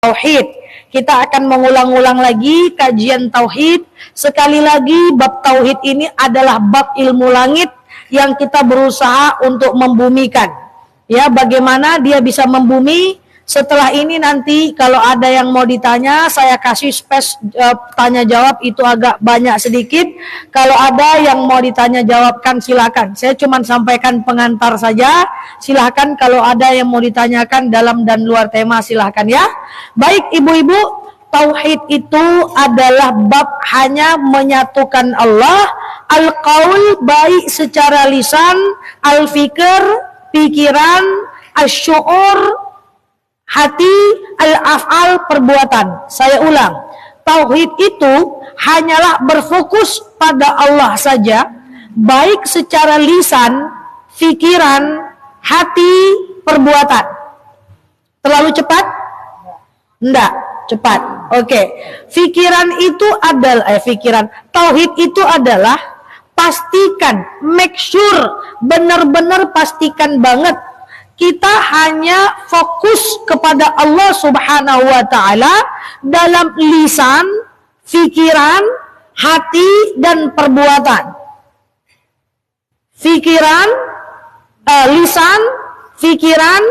Tauhid. Kita akan mengulang-ulang lagi kajian tauhid. Sekali lagi, bab tauhid ini adalah bab ilmu langit yang kita berusaha untuk membumikan. Ya, bagaimana dia bisa membumi? Setelah ini nanti kalau ada yang mau ditanya, saya kasih space tanya jawab itu agak banyak sedikit. Kalau ada yang mau ditanya jawabkan silakan. Saya cuma sampaikan pengantar saja. Silakan kalau ada yang mau ditanyakan dalam dan luar tema silakan ya. Baik ibu-ibu, tauhid itu adalah bab hanya menyatukan Allah, al-qaul baik secara lisan, al-fikr pikiran, al-syu'ur hati, al-af'al perbuatan. Saya ulang, tauhid itu hanyalah berfokus pada Allah saja, baik secara lisan, fikiran, hati, perbuatan. Terlalu cepat? Enggak, cepat. Oke. Fikiran itu adalah tauhid itu adalah pastikan, make sure, benar-benar pastikan banget kita hanya fokus kepada Allah Subhanahu wa Ta'ala dalam lisan, fikiran, hati, dan perbuatan. Lisan, fikiran,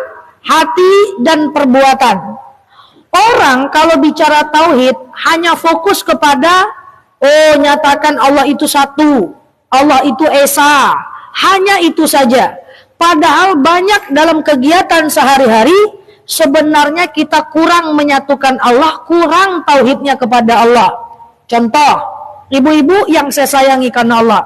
hati, dan perbuatan. Orang kalau bicara tauhid hanya fokus kepada nyatakan Allah itu satu, Allah itu esa, hanya itu saja. Padahal banyak dalam kegiatan sehari-hari sebenarnya kita kurang menyatukan Allah, kurang tauhidnya kepada Allah. Contoh, ibu-ibu yang saya sayangi karena Allah.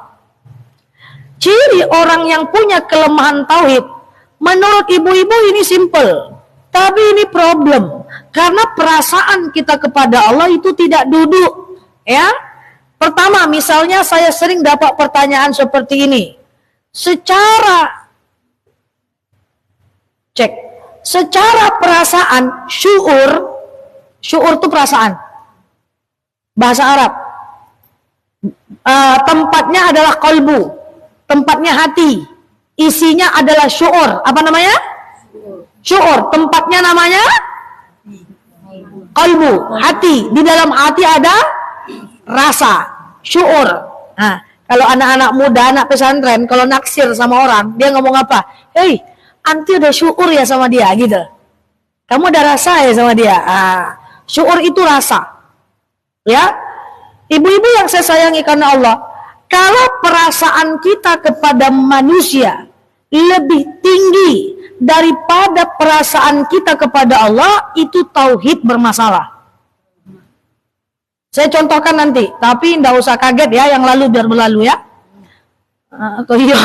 Ciri orang yang punya kelemahan tauhid, menurut ibu-ibu ini simple, tapi ini problem. Karena perasaan kita kepada Allah itu tidak duduk. Ya, pertama misalnya saya sering dapat pertanyaan seperti ini. Secara perasaan, syu'ur itu perasaan. Bahasa Arab. Tempatnya adalah qalbu. Tempatnya hati. Isinya adalah syu'ur. Apa namanya? Syu'ur. Tempatnya namanya? Qalbu. Hati. Di dalam hati ada rasa. Syu'ur. Nah, kalau anak-anak muda, anak pesantren, kalau naksir sama orang, dia ngomong apa? Hei, anti udah syukur ya sama dia gitu. Kamu udah rasa ya sama dia. Syukur itu rasa. Ya. Ibu-ibu yang saya sayangi karena Allah, kalau perasaan kita kepada manusia lebih tinggi daripada perasaan kita kepada Allah, itu tauhid bermasalah. Saya contohkan nanti, tapi enggak usah kaget ya, yang lalu biar berlalu ya. Iya.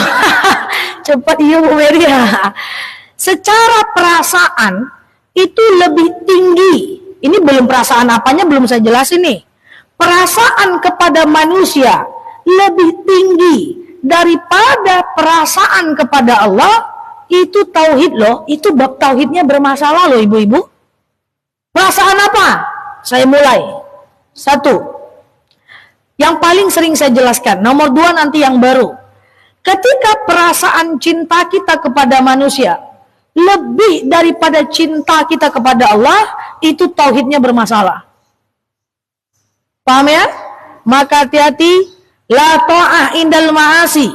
Cepat iya Bu Meria. Secara perasaan itu lebih tinggi. Ini belum perasaan apanya belum saya jelasin nih. Perasaan kepada manusia lebih tinggi daripada perasaan kepada Allah, itu tauhid loh. Itu bab tauhidnya bermasalah loh ibu-ibu. Perasaan apa? Saya mulai. 1. Yang paling sering saya jelaskan. Nomor 2 nanti yang baru. Ketika perasaan cinta kita kepada manusia lebih daripada cinta kita kepada Allah, itu tauhidnya bermasalah. Paham ya? Maka hati-hati, la ta'ah indal ma'asi.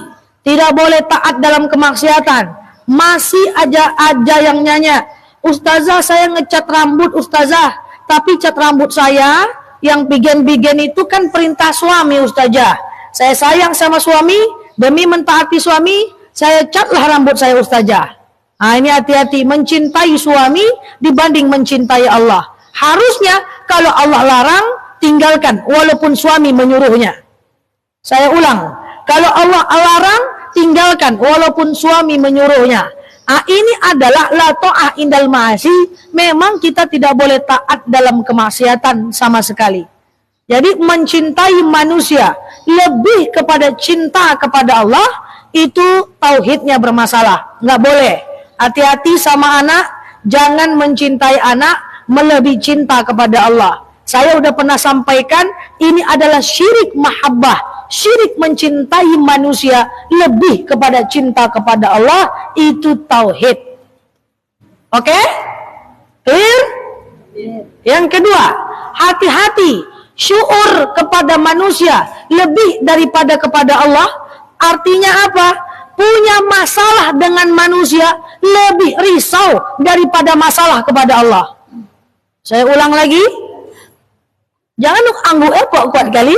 Tidak boleh taat dalam kemaksiatan. Masih aja yang nyanyi, Ustazah saya ngecat rambut Ustazah, tapi cat rambut saya yang bigen-bigen itu kan perintah suami Ustazah. Saya sayang sama suami, demi mentaati suami, saya catlah rambut saya Ustazah. Nah ini hati-hati, mencintai suami dibanding mencintai Allah. Harusnya kalau Allah larang, tinggalkan walaupun suami menyuruhnya. Saya ulang, kalau Allah larang, tinggalkan walaupun suami menyuruhnya. Nah ini adalah la ta'ah indal ma'asi. Memang kita tidak boleh taat dalam kemaksiatan sama sekali. Jadi mencintai manusia lebih kepada cinta kepada Allah, itu tauhidnya bermasalah. Nggak boleh. Hati-hati sama anak, jangan mencintai anak melebihi cinta kepada Allah. Saya udah pernah sampaikan, ini adalah syirik mahabbah. Syirik mencintai manusia lebih kepada cinta kepada Allah, itu tauhid. Oke? Clear? Yang kedua, hati-hati syuur kepada manusia lebih daripada kepada Allah. Artinya apa? Punya masalah dengan manusia lebih risau daripada masalah kepada Allah. Saya ulang lagi. Jangan angguk kok kuat kali.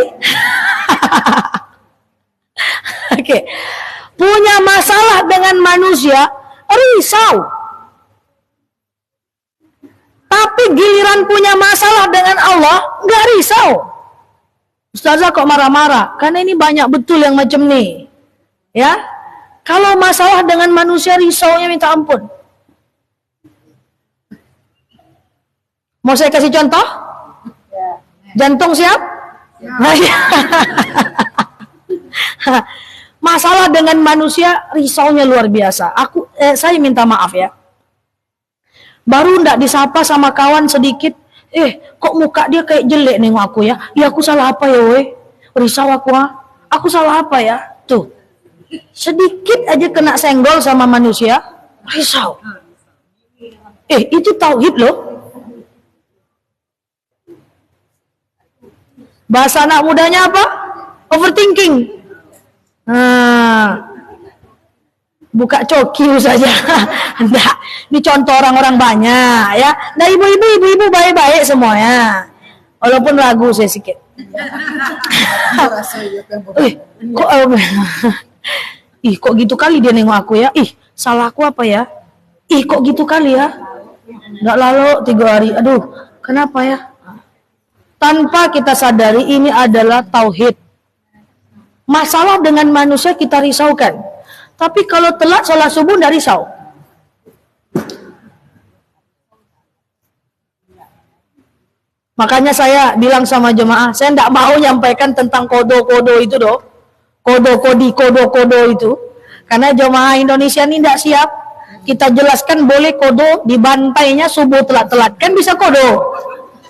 Oke. Punya masalah dengan manusia risau. Tapi giliran punya masalah dengan Allah nggak risau. Ustazah kok marah-marah? Karena ini banyak betul yang macam nih. Ya. Kalau masalah dengan manusia risaunya minta ampun. Mau saya kasih contoh? Jantung siap? Masalah dengan manusia risaunya luar biasa. Saya minta maaf ya. Baru ndak disapa sama kawan sedikit, kok muka dia kayak jelek nengok aku ya? Ya aku salah apa ya weh? Risau aku Aku salah apa ya? Tuh. Sedikit aja kena senggol sama manusia, risau. Itu tauhid loh. Bahasa anak mudanya apa? Overthinking. Buka coki saja. Enggak. Ini contoh orang-orang banyak ya. Nah ibu-ibu baik-baik semuanya. Walaupun ragu saya sedikit. Kok gitu kali dia nengok aku ya? Salah aku apa ya? Kok gitu kali ya? Enggak lalu 3 hari. Aduh, kenapa ya? Tanpa kita sadari ini adalah tauhid. Masalah dengan manusia kita risaukan. Tapi kalau telat sholat subuh enggak risau. Makanya saya bilang sama jemaah, saya enggak mau nyampaikan tentang kodo-kodo itu doh. Kodo itu. Karena jemaah Indonesia ini enggak siap. Kita jelaskan boleh kodo, dibantainya subuh telat-telat. Kan bisa kodo.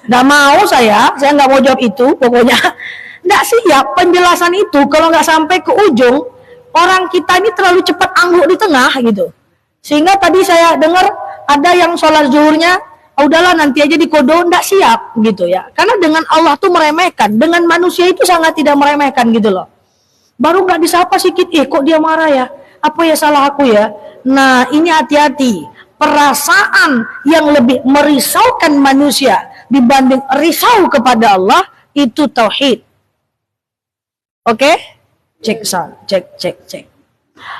Enggak mau saya enggak mau jawab itu, pokoknya. Enggak siap penjelasan itu kalau enggak sampai ke ujung. Orang kita ini terlalu cepat angguk di tengah gitu. Sehingga tadi saya dengar ada yang sholat zuhurnya, udahlah nanti aja di kodo, enggak siap gitu ya. Karena dengan Allah tuh meremehkan, dengan manusia itu sangat tidak meremehkan gitu loh. Baru enggak disapa sedikit, kok dia marah ya? Apa ya salah aku ya? Nah ini hati-hati. Perasaan yang lebih merisaukan manusia dibanding risau kepada Allah itu tauhid. Oke? Cek.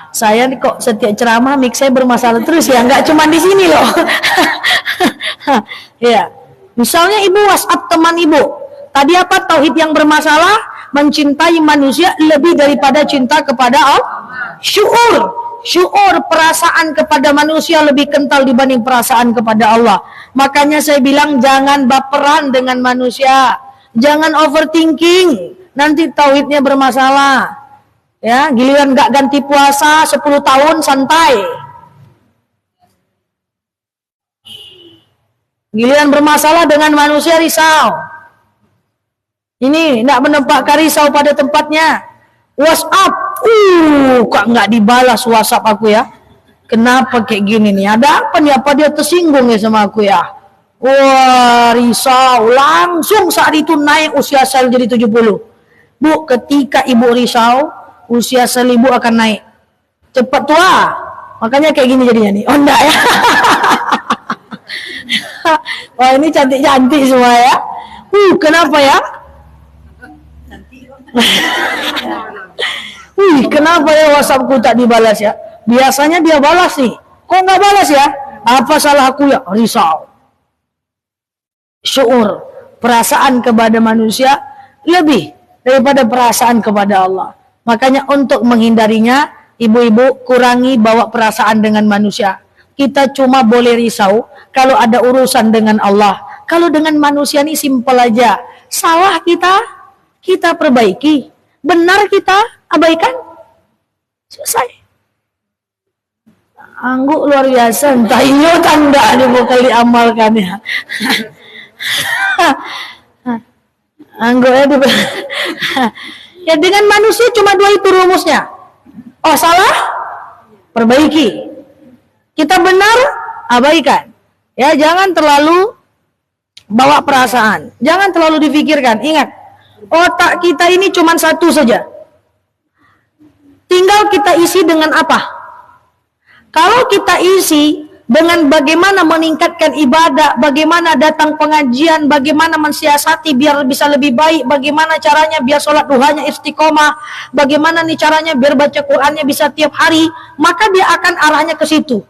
Saya nih kok setiap ceramah mic saya bermasalah terus ya, nggak cuma di sini loh. Ya, misalnya ibu WhatsApp teman ibu, tadi apa tauhid yang bermasalah? Mencintai manusia lebih daripada cinta kepada Allah. Syuur perasaan kepada manusia lebih kental dibanding perasaan kepada Allah. Makanya saya bilang jangan baperan dengan manusia, jangan overthinking, nanti tauhidnya bermasalah. Ya, giliran nggak ganti puasa 10 tahun santai. Giliran bermasalah dengan manusia risau. Ini nggak menempatkan risau pada tempatnya. WhatsApp, kok nggak dibalas WhatsApp aku ya? Kenapa kayak gini nih? Ada apa nih? Apa dia tersinggung ya sama aku ya? Wah, risau. Langsung saat itu naik usia sel jadi 70. Bu, ketika ibu risau, usia sel ibu akan naik. Cepat tua. Makanya kayak gini jadinya nih. Oh enggak ya. Wah ini cantik-cantik semua ya. Kenapa ya? Kenapa ya WhatsAppku tak dibalas ya? Biasanya dia balas nih. Kok nggak balas ya? Apa salah aku ya? Risau. Syuur. Perasaan kepada manusia lebih daripada perasaan kepada Allah. Makanya untuk menghindarinya, ibu-ibu kurangi bawa perasaan dengan manusia. Kita cuma boleh risau kalau ada urusan dengan Allah. Kalau dengan manusia ini simpel aja. Salah kita perbaiki. Benar kita abaikan. Selesai. Angguk luar biasa. Entah iyo tanda ini bakal diamalkan ya. Angguknya di ya dengan manusia cuma 2 itu rumusnya. Oh salah, perbaiki. Kita benar, abaikan. Ya jangan terlalu bawa perasaan. Jangan terlalu difikirkan. Ingat, otak kita ini cuma satu saja. Tinggal kita isi dengan apa? Kalau kita isi dengan bagaimana meningkatkan ibadah, bagaimana datang pengajian, bagaimana mensiasati biar bisa lebih baik, bagaimana caranya biar sholat duhanya istiqomah, bagaimana nih caranya biar baca Qur'annya bisa tiap hari, maka dia akan arahnya ke situ.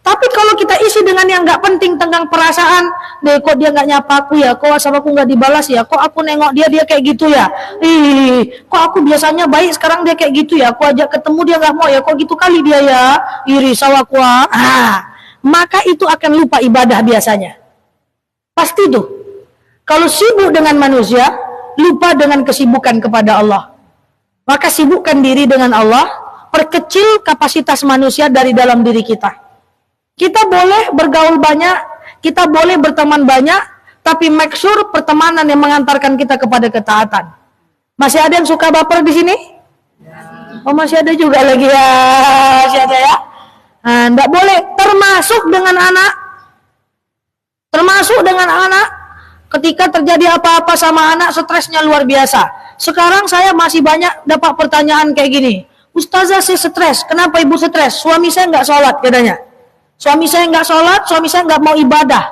Tapi kalau kita isi dengan yang nggak penting tentang perasaan, deh kok dia nggak nyapa aku ya, kok WhatsApp aku nggak dibalas ya, kok aku nengok dia kayak gitu ya, kok aku biasanya baik sekarang dia kayak gitu ya, aku ajak ketemu dia nggak mau ya, kok gitu kali dia ya, risau aku maka itu akan lupa ibadah biasanya. Pasti tuh. Kalau sibuk dengan manusia, lupa dengan kesibukan kepada Allah. Maka sibukkan diri dengan Allah, perkecil kapasitas manusia dari dalam diri kita. Kita boleh bergaul banyak, kita boleh berteman banyak, tapi make sure pertemanan yang mengantarkan kita kepada ketaatan. Masih ada yang suka baper di sini? Oh, masih ada juga lagi ya, masih ada ya. Nggak boleh, termasuk dengan anak. Ketika terjadi apa-apa sama anak, stresnya luar biasa. Sekarang saya masih banyak dapat pertanyaan kayak gini, Ustazah saya stres, kenapa ibu stres? Suami saya nggak sholat katanya. Suami saya nggak sholat, suami saya nggak mau ibadah.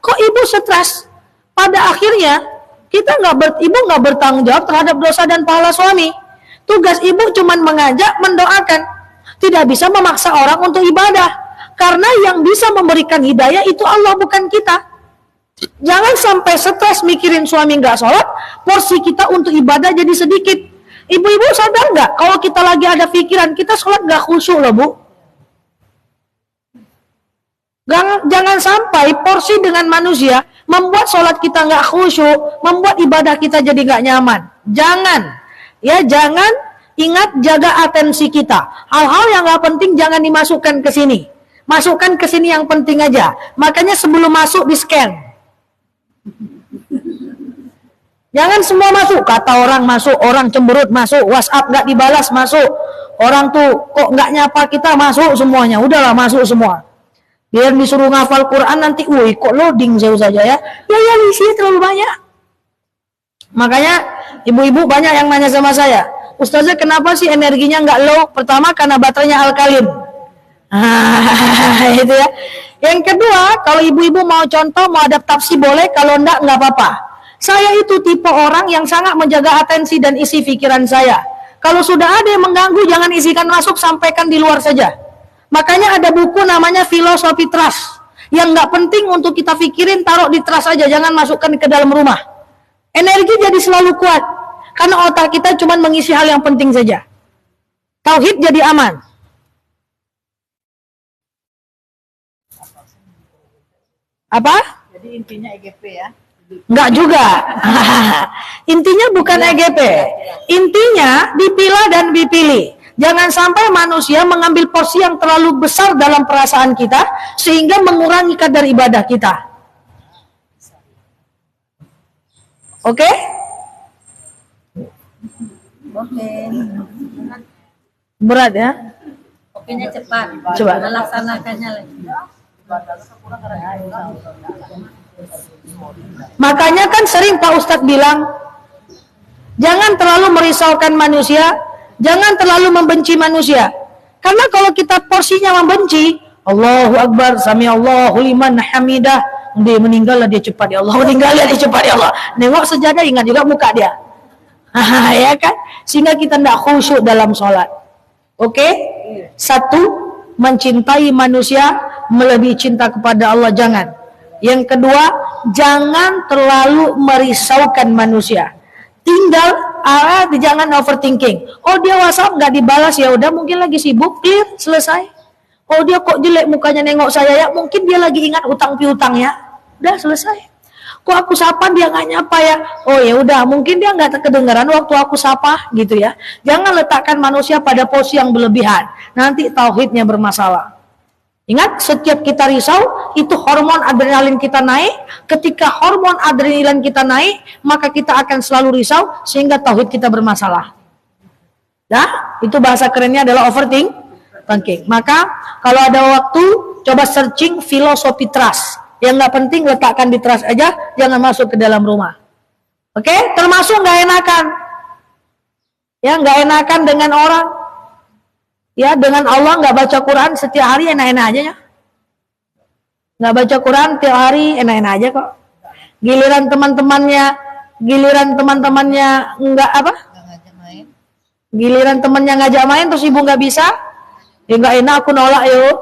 Kok ibu stres? Pada akhirnya ibu nggak bertanggung jawab terhadap dosa dan pahala suami. Tugas ibu cuma mengajak, mendoakan. Tidak bisa memaksa orang untuk ibadah. Karena yang bisa memberikan hidayah itu Allah, bukan kita. Jangan sampai stres mikirin suami nggak sholat, porsi kita untuk ibadah jadi sedikit. Ibu-ibu sadar nggak? Kalau kita lagi ada pikiran, kita sholat nggak khusyuk loh bu. Jangan sampai porsi dengan manusia membuat sholat kita nggak khusyuk, membuat ibadah kita jadi nggak nyaman. Jangan. Ingat, jaga atensi kita. Hal-hal yang nggak penting jangan dimasukkan ke sini. Masukkan ke sini yang penting aja. Makanya sebelum masuk di scan. Jangan semua masuk. Kata orang masuk, orang cemberut masuk, WhatsApp nggak dibalas masuk. Orang tuh kok nggak nyapa kita masuk semuanya. Udahlah masuk semua. Biar disuruh ngafal Quran nanti, kok loading jauh saja ya. Ya isinya terlalu banyak. Makanya ibu-ibu banyak yang nanya sama saya, Ustazah kenapa sih energinya nggak low? Pertama karena baterainya alkalin. Itu ya. Yang kedua, kalau ibu-ibu mau contoh, mau adaptasi boleh, kalau nggak apa-apa. Saya itu tipe orang yang sangat menjaga atensi dan isi pikiran saya. Kalau sudah ada yang mengganggu, jangan isikan masuk, sampaikan di luar saja. Makanya ada buku namanya Filosofi Trust. Yang nggak penting untuk kita pikirin, taruh di trust aja, jangan masukkan ke dalam rumah. Energi jadi selalu kuat, karena otak kita cuma mengisi hal yang penting saja. Tauhid jadi aman. Apa? Jadi intinya EGP ya? Enggak juga. Intinya bukan EGP. Intinya dipilah dan dipilih. Jangan sampai manusia mengambil porsi yang terlalu besar dalam perasaan kita sehingga mengurangi kadar ibadah kita. Oke? Oke. Berat ya? Oke-nya cepat. Coba. Melaksanakannya lagi. Makanya kan sering Pak Ustadz bilang, jangan terlalu merisaukan manusia, jangan terlalu membenci manusia. Karena kalau kita porsinya membenci, Allahu Akbar, sami Allahu liman hamidah, dia meninggal lah dia cepat ya Allah, meninggal lah dia cepat ya Allah. Nengok sejadah, ingat juga muka dia. Ya kan? Sehingga kita tidak khusyuk dalam sholat. Oke? Satu, mencintai manusia melebihi cinta kepada Allah, jangan. Yang kedua, jangan terlalu merisaukan manusia. Tinggal jangan overthinking. Oh dia WhatsApp nggak dibalas, ya udah mungkin lagi sibuk, clear, selesai. Oh dia kok jelek mukanya nengok saya ya, mungkin dia lagi ingat utang piutangnya. Udah selesai. Kok aku sapa dia nggak nyapa ya? Oh ya udah, mungkin dia nggak kedengaran waktu aku sapa gitu ya. Jangan letakkan manusia pada posisi yang berlebihan. Nanti tauhidnya bermasalah. Ingat, setiap kita risau, itu hormon adrenalin kita naik. Ketika hormon adrenalin kita naik, maka kita akan selalu risau, sehingga tauhid kita bermasalah. Ya, itu bahasa kerennya adalah overthinking. Maka, kalau ada waktu, coba searching Filosofi Trust. Yang nggak penting letakkan di teras aja, jangan masuk ke dalam rumah. Oke, termasuk nggak enakan. Ya, nggak enakan dengan orang. Ya, dengan Allah nggak baca Quran setiap hari enak-enak aja ya. Nggak baca Quran tiap hari enak-enak aja kok. Giliran teman-temannya nggak apa? Nggak ngajak main. Giliran temannya ngajak main terus ibu nggak bisa, ya nggak enak aku nolak yuk.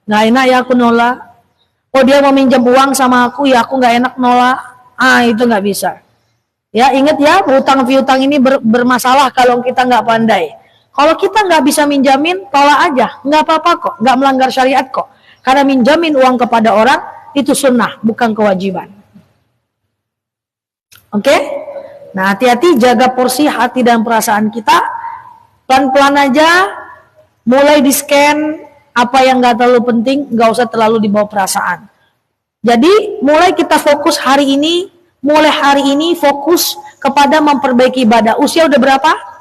Nggak enak ya aku nolak. Oh dia mau minjem uang sama aku ya aku nggak enak nolak. Itu nggak bisa. Ya ingat ya hutang piutang ini bermasalah kalau kita nggak pandai. Kalau kita nggak bisa minjamin, tolak aja, nggak apa-apa kok, nggak melanggar syariat kok. Karena minjamin uang kepada orang itu sunnah, bukan kewajiban. Oke? Nah hati-hati jaga porsi hati dan perasaan kita. Pelan-pelan aja, mulai di scan apa yang nggak terlalu penting, nggak usah terlalu dibawa perasaan. Jadi mulai kita fokus hari ini, fokus kepada memperbaiki ibadah. Usia udah berapa?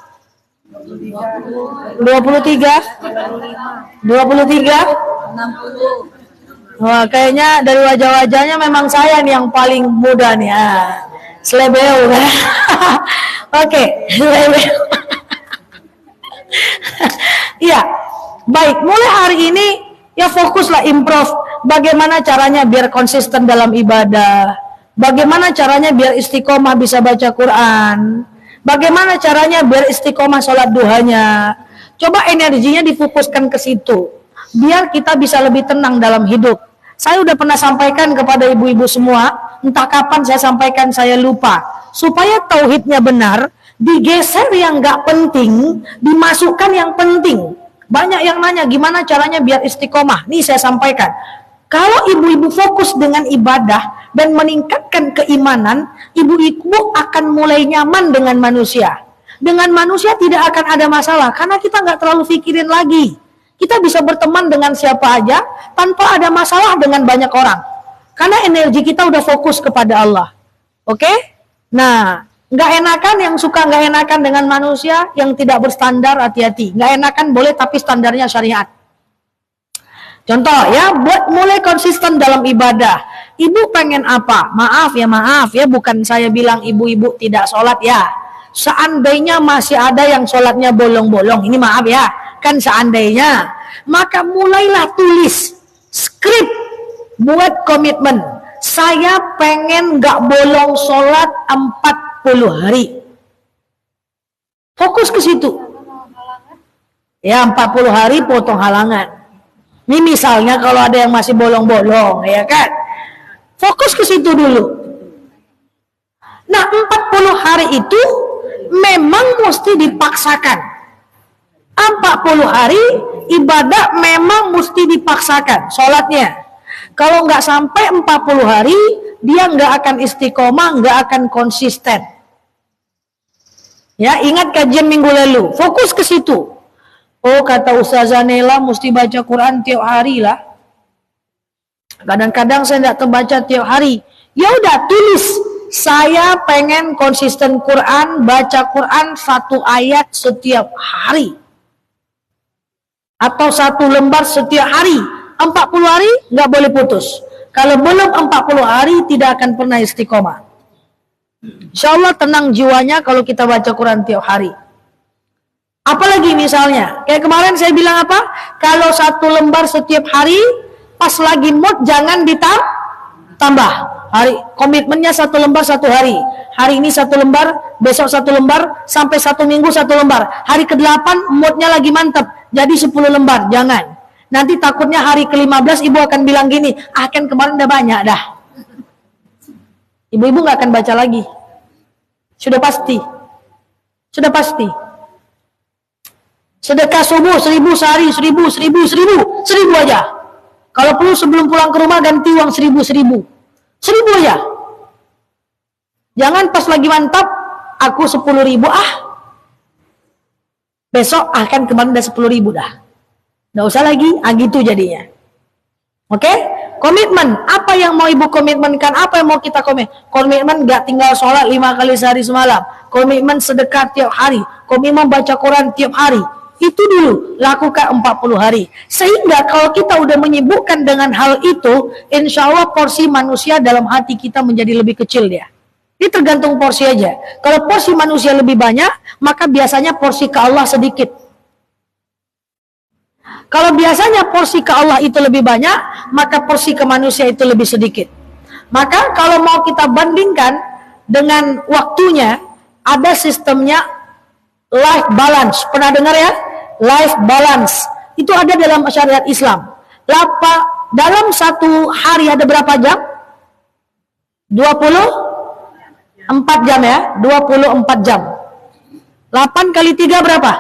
23? 23? 60. Wah kayaknya dari wajah-wajahnya memang saya nih yang paling muda nih. Slebeo kan? Oke, slebeo. Iya, baik. Mulai hari ini ya fokuslah improve. Bagaimana caranya biar konsisten dalam ibadah? Bagaimana caranya biar istiqomah bisa baca Quran? Bagaimana caranya biar istiqomah sholat duhanya? Coba energinya difokuskan ke situ, biar kita bisa lebih tenang dalam hidup. Saya udah pernah sampaikan kepada ibu-ibu semua, entah kapan saya sampaikan saya lupa. Supaya tauhidnya benar, digeser yang nggak penting, dimasukkan yang penting. Banyak yang nanya gimana caranya biar istiqomah. Nih saya sampaikan. Kalau ibu-ibu fokus dengan ibadah dan meningkatkan keimanan, ibu-ibu akan mulai nyaman dengan manusia. Dengan manusia tidak akan ada masalah, karena kita nggak terlalu pikirin lagi. Kita bisa berteman dengan siapa aja, tanpa ada masalah dengan banyak orang. Karena energi kita udah fokus kepada Allah. Oke? Nah, nggak enakan yang suka nggak enakan dengan manusia yang tidak berstandar, hati-hati. Nggak enakan boleh, tapi standarnya syariat. Contoh ya, buat mulai konsisten dalam ibadah. Ibu pengen apa? Maaf ya, bukan saya bilang ibu-ibu tidak sholat ya. Seandainya masih ada yang sholatnya bolong-bolong, ini maaf ya, kan seandainya. Maka mulailah tulis skrip buat komitmen. Saya pengen gak bolong sholat 40 hari. Fokus ke situ. Ya 40 hari potong halangan. Ini misalnya kalau ada yang masih bolong-bolong, ya kan? Fokus ke situ dulu. Nah, 40 hari itu memang mesti dipaksakan. 40 hari ibadah memang mesti dipaksakan, sholatnya. Kalau nggak sampai 40 hari, dia nggak akan istiqomah, nggak akan konsisten. Ya, ingat kajian minggu lalu, fokus ke situ. Oh kata Ustazah Nela mesti baca Quran tiap hari lah. Kadang-kadang saya tidak terbaca tiap hari. Ya udah tulis. Saya pengen konsisten Quran, baca Quran 1 ayat setiap hari. Atau 1 lembar setiap hari. 40 hari nggak boleh putus. Kalau belum 40 hari tidak akan pernah istiqomah. Insya Allah tenang jiwanya kalau kita baca Quran tiap hari. Apalagi misalnya, kayak kemarin saya bilang apa? Kalau 1 lembar setiap hari, pas lagi mood jangan ditambah. Hari komitmennya 1 lembar 1 hari. Hari ini 1 lembar, besok 1 lembar, sampai 1 minggu 1 lembar. Hari ke-8 moodnya lagi mantap, jadi 10 lembar. Jangan. Nanti takutnya hari ke-15 ibu akan bilang gini, kan kemarin udah banyak dah. Ibu-ibu nggak akan baca lagi. Sudah pasti. Sudah pasti. Sedekah subuh 1000 sehari, 1000 aja. Kalau perlu sebelum pulang ke rumah ganti uang 1000 aja. Jangan pas lagi mantap aku 10.000 besok akan kemarin udah 10.000 dah. Nggak usah lagi, gitu jadinya. Oke? Komitmen, apa yang mau ibu komitmenkan, apa yang mau kita komitmen gak tinggal sholat 5 kali sehari semalam, komitmen sedekah tiap hari, komitmen baca Quran tiap hari. Itu dulu, lakukan 40 hari. Sehingga kalau kita udah menyibukkan dengan hal itu, insya Allah porsi manusia dalam hati kita menjadi lebih kecil dia. Ini tergantung porsi aja. Kalau porsi manusia lebih banyak, maka biasanya porsi ke Allah sedikit. Kalau biasanya porsi ke Allah itu lebih banyak, maka porsi ke manusia itu lebih sedikit. Maka kalau mau kita bandingkan dengan waktunya, ada sistemnya life balance. Pernah dengar ya? Life balance. Itu ada dalam syariat Islam. Dalam satu hari ada berapa jam? 24 jam ya? 24 jam. 8 kali 3 berapa?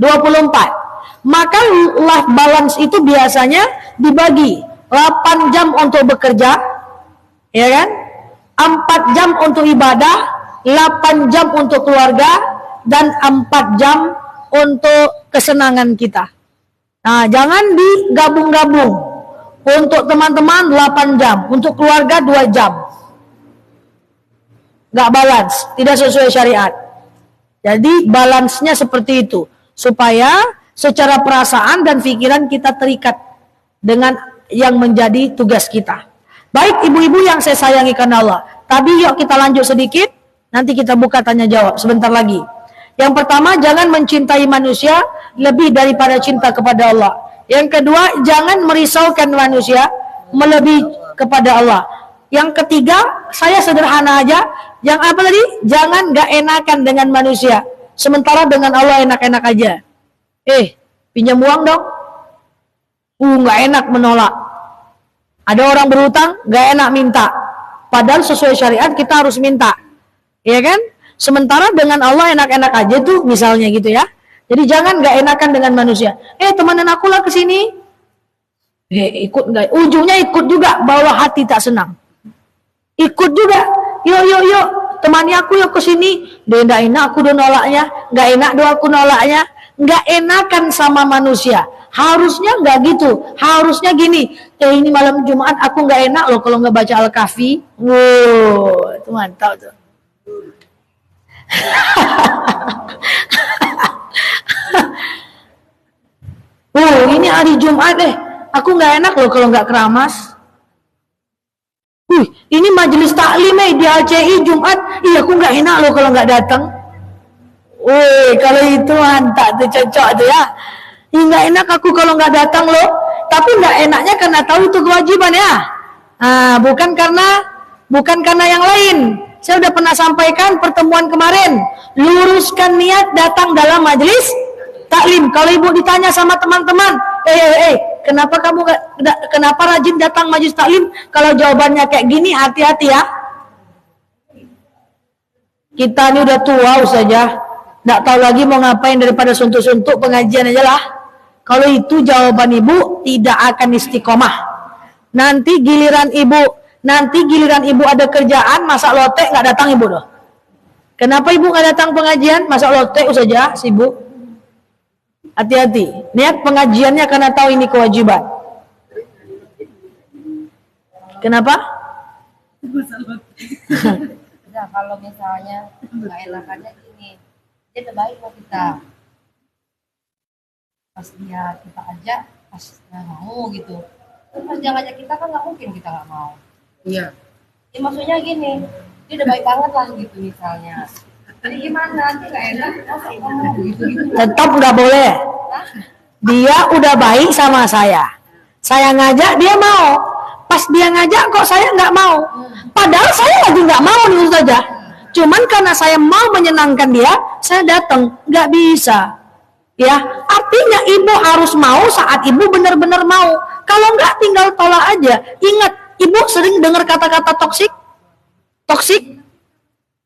24. Maka life balance itu biasanya dibagi 8 jam untuk bekerja, ya kan? 4 jam untuk ibadah, 8 jam untuk keluarga, dan 4 jam untuk kesenangan kita. Nah, jangan digabung-gabung. Untuk teman-teman 8 jam, untuk keluarga 2 jam. Gak balance, tidak sesuai syariat. Jadi balance-nya seperti itu, supaya secara perasaan dan pikiran kita terikat dengan yang menjadi tugas kita. Baik ibu-ibu yang saya sayangi karena Allah. Tadi yuk kita lanjut sedikit, nanti kita buka tanya jawab sebentar lagi. Yang pertama, jangan mencintai manusia lebih daripada cinta kepada Allah. Yang kedua, jangan merisaukan manusia melebihi kepada Allah. Yang ketiga, saya sederhana aja. Yang apa tadi? Jangan gak enakan dengan manusia, sementara dengan Allah enak-enak aja. Pinjam uang dong. Gak enak menolak. Ada orang berutang, gak enak minta. Padahal sesuai syariat kita harus minta. Iya kan? Sementara dengan Allah enak-enak aja tuh, misalnya gitu ya. Jadi jangan gak enakan dengan manusia. Temenan aku lah kesini. Ikut gak? Ujungnya ikut juga, bawa hati tak senang. Ikut juga. Yuk, temani aku yuk kesini. Dia gak enak, aku udah nolaknya. Gak enak doa aku nolaknya. Gak enakan sama manusia. Harusnya gak gitu. Harusnya gini. Ini malam Jumat aku gak enak loh kalau gak baca Al-Kahfi. Wow, itu mantap tuh. Ini hari Jumat aku nggak enak loh kalau nggak keramas. Ini majelis taklim di ACI Jumat, aku nggak enak loh kalau nggak datang. Kalau itu mantap tuh, cocok tuh ya. Nggak enak aku kalau nggak datang loh. Tapi nggak enaknya karena tahu itu kewajiban ya. Bukan karena yang lain. Saya udah pernah sampaikan pertemuan kemarin, luruskan niat datang dalam majelis taklim. Kalau ibu ditanya sama teman-teman, kenapa rajin datang majelis taklim? Kalau jawabannya kayak gini, hati-hati ya. Kita ini udah tua saja, nggak tahu lagi mau ngapain daripada suntuk-suntuk pengajian aja lah. Kalau itu jawaban ibu tidak akan istiqomah. Nanti giliran ibu ada kerjaan, masak lotek nggak datang ibu doh. Kenapa ibu nggak datang pengajian? Masak lotek saja sibuk. Hati-hati. Niat pengajiannya karena tahu ini kewajiban. Kenapa? Nah, kalau misalnya nggak enakannya gini, dia terbaik mau kita. Pas kita ajak, pas nggak mau gitu. Pas dia ngajak kita kan nggak mungkin kita nggak mau. Iya. Ya, maksudnya gini, dia udah baik banget lah gitu misalnya. Jadi gimana nanti nggak enak, gitu. Tetap nggak boleh. Hah? Dia udah baik sama saya ngajak dia mau. Pas dia ngajak kok saya nggak mau. Padahal saya lagi nggak mau nih saja. Cuman karena saya mau menyenangkan dia, saya datang. Nggak bisa. Ya, artinya ibu harus mau saat ibu benar-benar mau. Kalau nggak tinggal tolak aja. Ingat, ibu sering dengar kata-kata toksik? Toksik?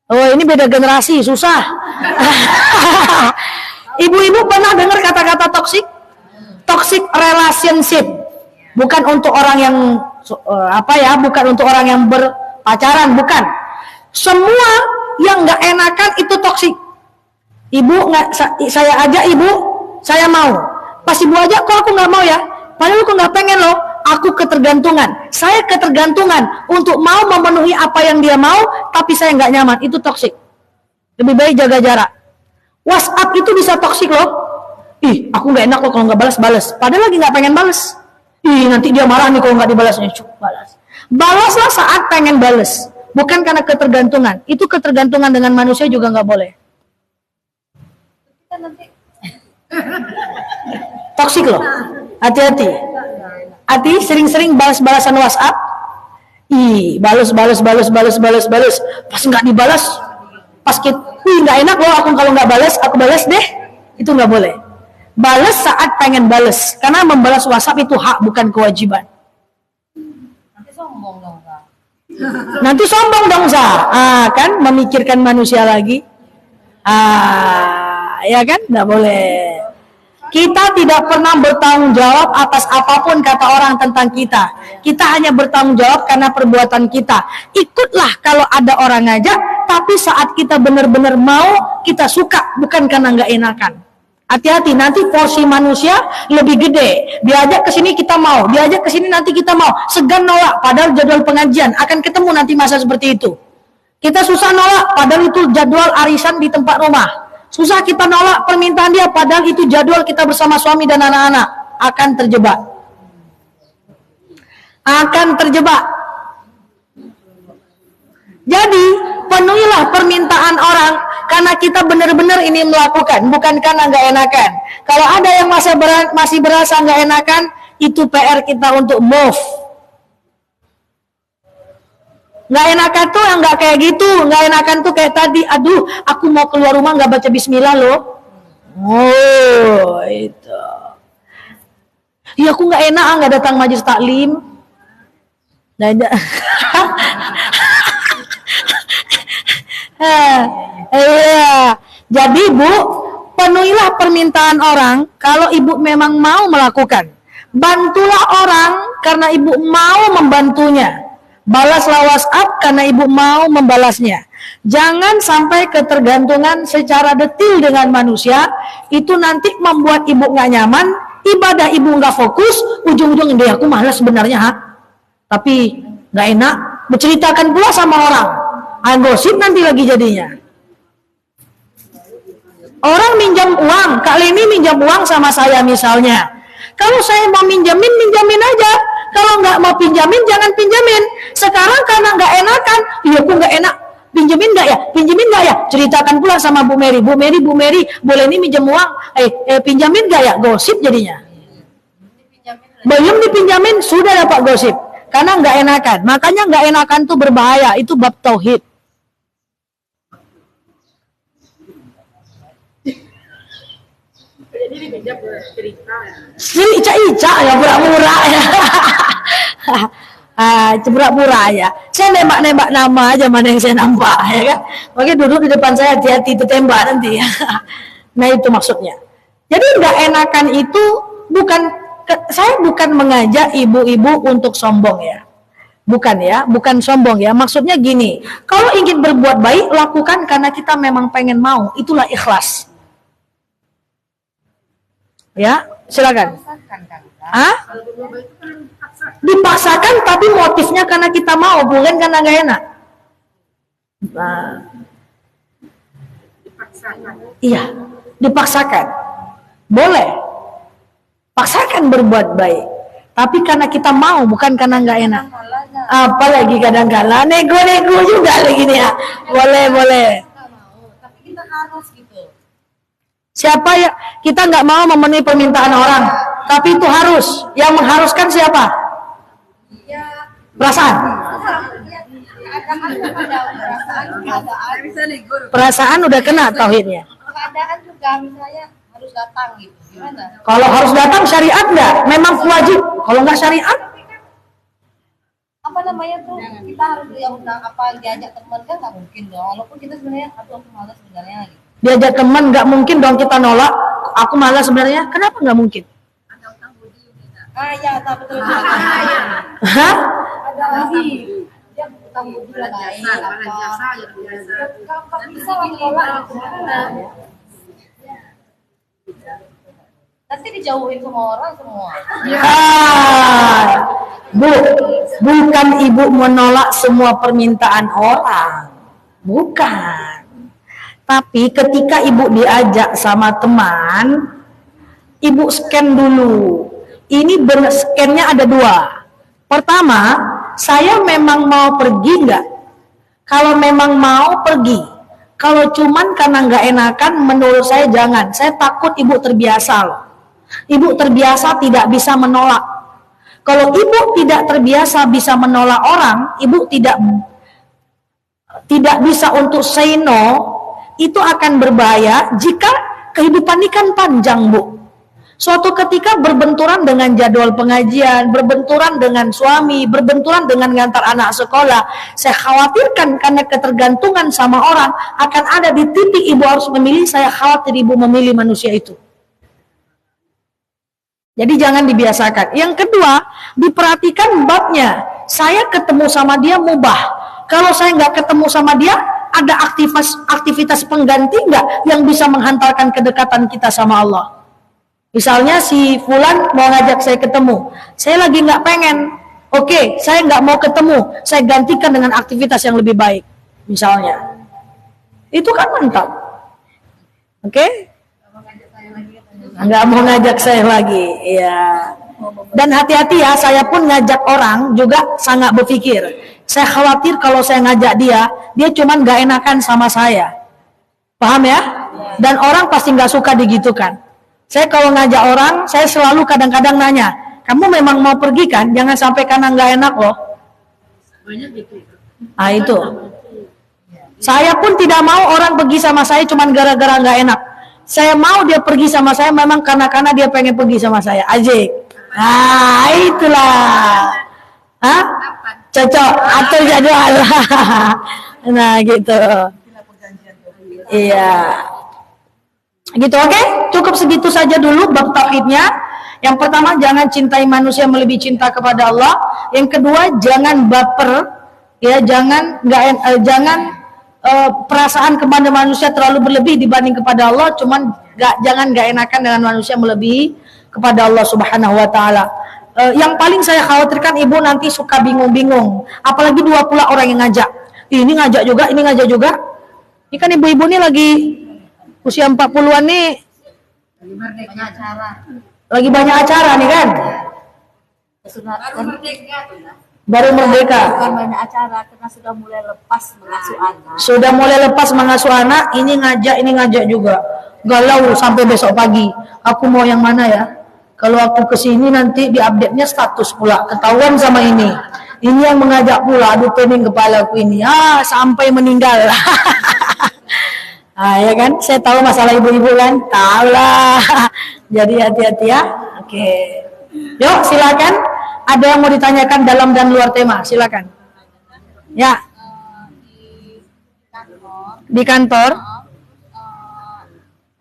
Ini beda generasi, susah. Ibu-ibu pernah dengar kata-kata toksik? Toxic relationship. Bukan untuk orang yang bukan untuk orang yang berpacaran, bukan. Semua yang nggak enakan itu toksik. Ibu saya ajak ibu, saya mau. Pas ibu ajak kok aku nggak mau ya? Padahal aku nggak pengen loh. Aku ketergantungan. Saya ketergantungan untuk mau memenuhi apa yang dia mau, tapi saya nggak nyaman. Itu toksik. Lebih baik jaga jarak. WhatsApp itu bisa toksik loh. Ih, aku nggak enak loh kalau nggak balas. Padahal lagi nggak pengen balas. Ih, nanti dia marah nih kalau nggak dibalasnya. Balas. Balaslah saat pengen balas. Bukan karena ketergantungan. Itu ketergantungan dengan manusia juga nggak boleh. Kita nanti Toksik loh. Hati-hati. Hati sering-sering balas-balasan WhatsApp. Ih, balas. Pas nggak dibalas, pas kita, nggak enak loh aku kalau nggak balas, aku balas deh. Itu nggak boleh. Balas saat pengen balas. Karena membalas WhatsApp itu hak, bukan kewajiban. nanti sombong dong, Kak. Nanti sombong dong, kan memikirkan manusia lagi. Ya kan? Nggak boleh. Kita tidak pernah bertanggung jawab atas apapun kata orang tentang kita. Kita hanya bertanggung jawab karena perbuatan kita. Ikutlah kalau ada orang ngajak, tapi saat kita benar-benar mau, kita suka, bukan karena nggak enakan. Hati-hati, nanti porsi manusia lebih gede. Diajak ke sini kita mau, diajak ke sini nanti kita mau. Segan nolak, padahal jadwal pengajian akan ketemu nanti masa seperti itu. Kita susah nolak, padahal itu jadwal arisan di tempat rumah. Susah kita nolak permintaan dia, padahal itu jadwal kita bersama suami dan anak-anak. Akan terjebak. Jadi, penuhilah permintaan orang karena kita benar-benar ini melakukan, bukan karena nggak enakan. Kalau ada yang masih berasa nggak enakan, itu PR kita untuk move. Nggak enakan tuh yang nggak kayak gitu, nggak enakan tuh kayak tadi. Aduh, aku mau keluar rumah nggak baca Bismillah loh. Oh, itu. Iya, aku nggak enak nggak datang majelis taklim. Iya. Jadi Bu, penuhilah permintaan orang kalau Ibu memang mau melakukan. Bantulah orang karena Ibu mau membantunya. Balaslah WhatsApp karena Ibu mau membalasnya. Jangan sampai ketergantungan secara detil dengan manusia. Itu nanti membuat Ibu nggak nyaman, ibadah Ibu nggak fokus, ujung-ujung deh aku malas sebenarnya, tapi nggak enak berceritakan pula sama orang. Gosip nanti lagi jadinya. Orang minjam uang, Kak Leni minjam uang sama saya misalnya. Kalau saya mau minjamin aja. Kalau nggak mau pinjamin, jangan pinjamin. Sekarang karena nggak enakan, iya aku nggak enak. Pinjamin nggak ya? Ceritakan pula sama Bu Mary. Bu Mary, boleh nih minjem uang? Pinjamin nggak ya? Gosip jadinya. Belum dipinjamin, sudah dapat gosip. Karena nggak enakan. Makanya nggak enakan tuh berbahaya. Itu bab tauhid. Jadi di meja bercerita. Ica ya pura-pura ya. Pura-pura ya. Saya nembak nama aja mana yang saya nampak ya kan. Makanya duduk di depan saya, hati-hati ditembak nanti ya. Nah itu maksudnya. Jadi nggak enakan itu saya bukan mengajak ibu-ibu untuk sombong ya. Bukan sombong ya. Maksudnya gini, kalau ingin berbuat baik lakukan karena kita memang pengen mau. Itulah ikhlas. Ya, silakan. Dipaksakan tapi motifnya karena kita mau, bukan karena nggak enak. Iya, dipaksakan. Boleh. Paksakan berbuat baik. Tapi karena kita mau, bukan karena nggak enak. Apalagi kadang-kala nego juga lagi nih ya. Boleh. Tapi kita harus gitu. Siapa ya? Kita nggak mau memenuhi permintaan orang, tapi itu harus. Yang mengharuskan siapa? Perasaan. Perasaan udah kena tauhidnya. Keadaan juga misalnya harus datang gitu. Gimana? Kalau harus datang syariat nggak? Memang wajib. Kalau nggak syariat, Apa namanya tuh? Kita harus yang diajak teman kan nggak mungkin dong. Walaupun kita sebenarnya aku malas sebenarnya gitu. diajak teman nggak mungkin dong kita nolak. Aku malah sebenarnya. Kenapa nggak mungkin? Ya, betul. Hah? Ada lagi. Dia utang budi lah jasa. Kalau bisa lah nolak gitu. Nanti dijauhin sama orang semua. Bukan ibu menolak semua permintaan orang. Bukan. Tapi ketika ibu diajak sama teman, ibu scan dulu. Ini scan-nya ada 2. Pertama, saya memang mau pergi nggak? Kalau memang mau pergi. Kalau cuman karena nggak enakan, menurut saya jangan. Saya takut ibu terbiasa loh. Ibu terbiasa tidak bisa menolak. Kalau ibu tidak terbiasa bisa menolak orang, ibu tidak bisa untuk say no, itu akan berbahaya jika kehidupan ini kan panjang, Bu. Suatu ketika berbenturan dengan jadwal pengajian, berbenturan dengan suami, berbenturan dengan ngantar anak sekolah. Saya khawatirkan karena ketergantungan sama orang akan ada di titik ibu harus memilih. Saya khawatir ibu memilih manusia itu. Jadi jangan dibiasakan. Yang kedua, diperhatikan babnya. Saya ketemu sama dia mubah. Kalau saya nggak ketemu sama dia, ada aktivitas pengganti nggak yang bisa menghantarkan kedekatan kita sama Allah? Misalnya si Fulan mau ngajak saya ketemu, saya lagi nggak pengen. Oke, saya nggak mau ketemu, saya gantikan dengan aktivitas yang lebih baik. Misalnya, itu kan mantap. Oke? Nggak mau ngajak saya lagi, ya. Dan hati-hati ya, saya pun ngajak orang juga sangat berpikir. Saya khawatir kalau saya ngajak dia cuman nggak enakan sama saya. Paham ya? Dan orang pasti nggak suka digitukan. Saya kalau ngajak orang, saya selalu kadang-kadang nanya, kamu memang mau pergi kan? Jangan sampai karena nggak enak loh. Nah itu. Saya pun tidak mau orang pergi sama saya cuman gara-gara nggak enak. Saya mau dia pergi sama saya memang karena dia pengen pergi sama saya. Ajik. Nah itulah. Hah? Cocok atur jadwal. Nah gitu. Iya. Gitu, oke? Cukup segitu saja dulu bab tauhidnya. Yang pertama, jangan cintai manusia melebihi cinta kepada Allah. Yang kedua, jangan baper, ya, jangan perasaan kepada manusia terlalu berlebih dibanding kepada Allah. Cuman jangan nggak enakan dengan manusia melebihi kepada Allah Subhanahu Wa Taala. Yang paling saya khawatirkan ibu nanti suka bingung-bingung. Apalagi 2 pula orang yang ngajak. Ini ngajak juga, ini ngajak juga. Ini kan ibu-ibu ini lagi usia 40-an nih lagi banyak acara nih kan, baru merdeka Bukan banyak acara karena sudah mulai lepas mengasuh anak. Ini ngajak juga, galau sampai besok pagi. Aku mau yang mana ya? Kalau aku kesini nanti diupdate-nya status pula, ketahuan sama ini yang mengajak pula. Aduh pening kepala aku ini, sampai meninggal. Ya kan, saya tahu masalah ibu-ibu kan, tahu lah. Jadi hati-hati ya. Oke. Yuk silakan. Ada yang mau ditanyakan dalam dan luar tema, silakan. Ya. Di kantor.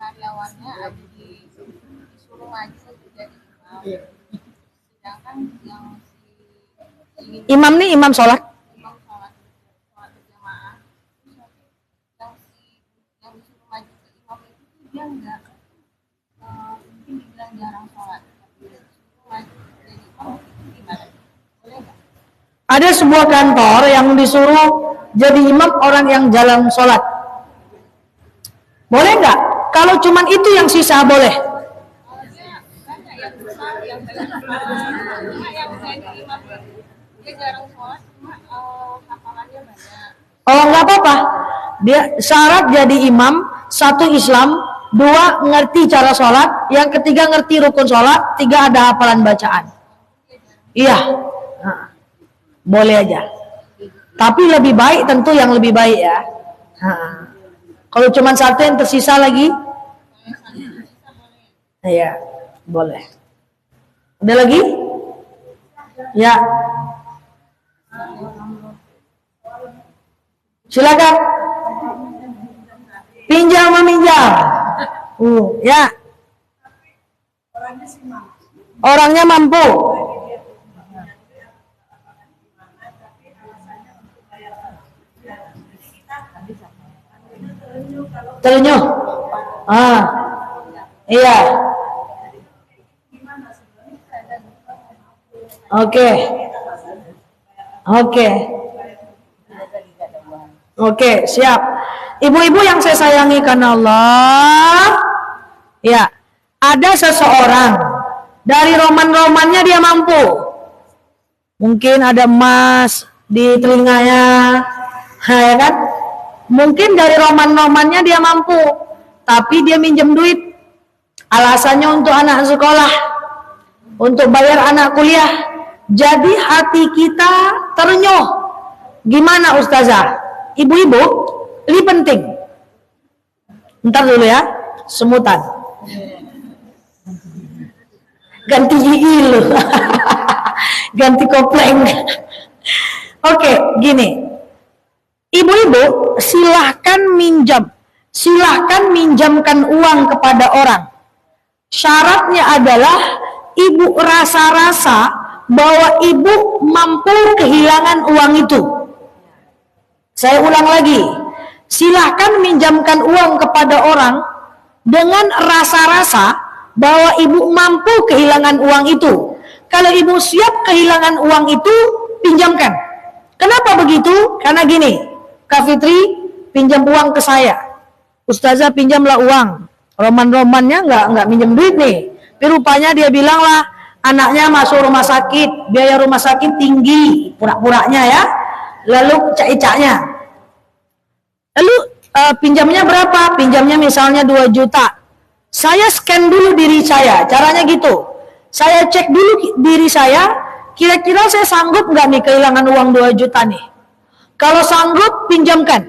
Karyawannya ada disuruh maju jadi imam. Sedangkan yang Imam nih imam sholat. imam sholat berjamaah, yang disuruh maju ke imam itu dia enggak mungkin dibilang jarang sholat, tapi disuruh maju jadi imam gimana? Boleh nggak? Ada sebuah kantor yang disuruh jadi imam orang yang jarang sholat. Boleh nggak? Kalau cuman itu yang sisa boleh. Dia jarang sholat, cuma hafalannya banyak. Oh nggak apa-apa. Dia syarat jadi imam, 1 Islam, 2 ngerti cara sholat, yang ketiga ngerti rukun sholat, 3 ada hafalan bacaan. Iya, boleh aja. Tapi lebih baik tentu yang lebih baik ya. Kalau cuma 1 yang tersisa lagi, iya boleh. Ada lagi? Ya. Silakan. Pinjam meminjam. Ya. Orangnya mampu. Terenyuh. Iya. Oke, siap. Ibu-ibu yang saya sayangi karena Allah, ya, ada seseorang dari roman-romannya dia mampu. Mungkin ada emas di telinganya, ya kan? Mungkin dari roman-romannya dia mampu, tapi dia minjem duit. Alasannya untuk anak sekolah, untuk bayar anak kuliah. Jadi hati kita ternyuh. Gimana Ustazah? Ibu-ibu, ini penting. Ntar dulu ya, semutan. Ganti gigi lu. Ganti kopleng. Oke, gini. Ibu-ibu, silahkan minjamkan uang kepada orang. Syaratnya adalah ibu rasa-rasa bahwa ibu mampu kehilangan uang itu. Saya ulang lagi, silahkan minjamkan uang kepada orang dengan rasa-rasa bahwa ibu mampu kehilangan uang itu. Kalau ibu siap kehilangan uang itu, pinjamkan. Kenapa begitu? Karena gini, Kak Fitri pinjam uang ke saya. Ustazah pinjamlah uang. Roman-romannya nggak minjem duit nih. Tapi rupanya dia bilang lah, anaknya masuk rumah sakit, biaya rumah sakit tinggi, pura-puranya ya. Lalu cak-caknya. Lalu pinjamnya berapa? Pinjamnya misalnya 2 juta. Saya scan dulu diri saya, caranya gitu. Saya cek dulu diri saya, kira-kira saya sanggup nggak nih kehilangan uang 2 juta nih? Kalau sanggup, pinjamkan.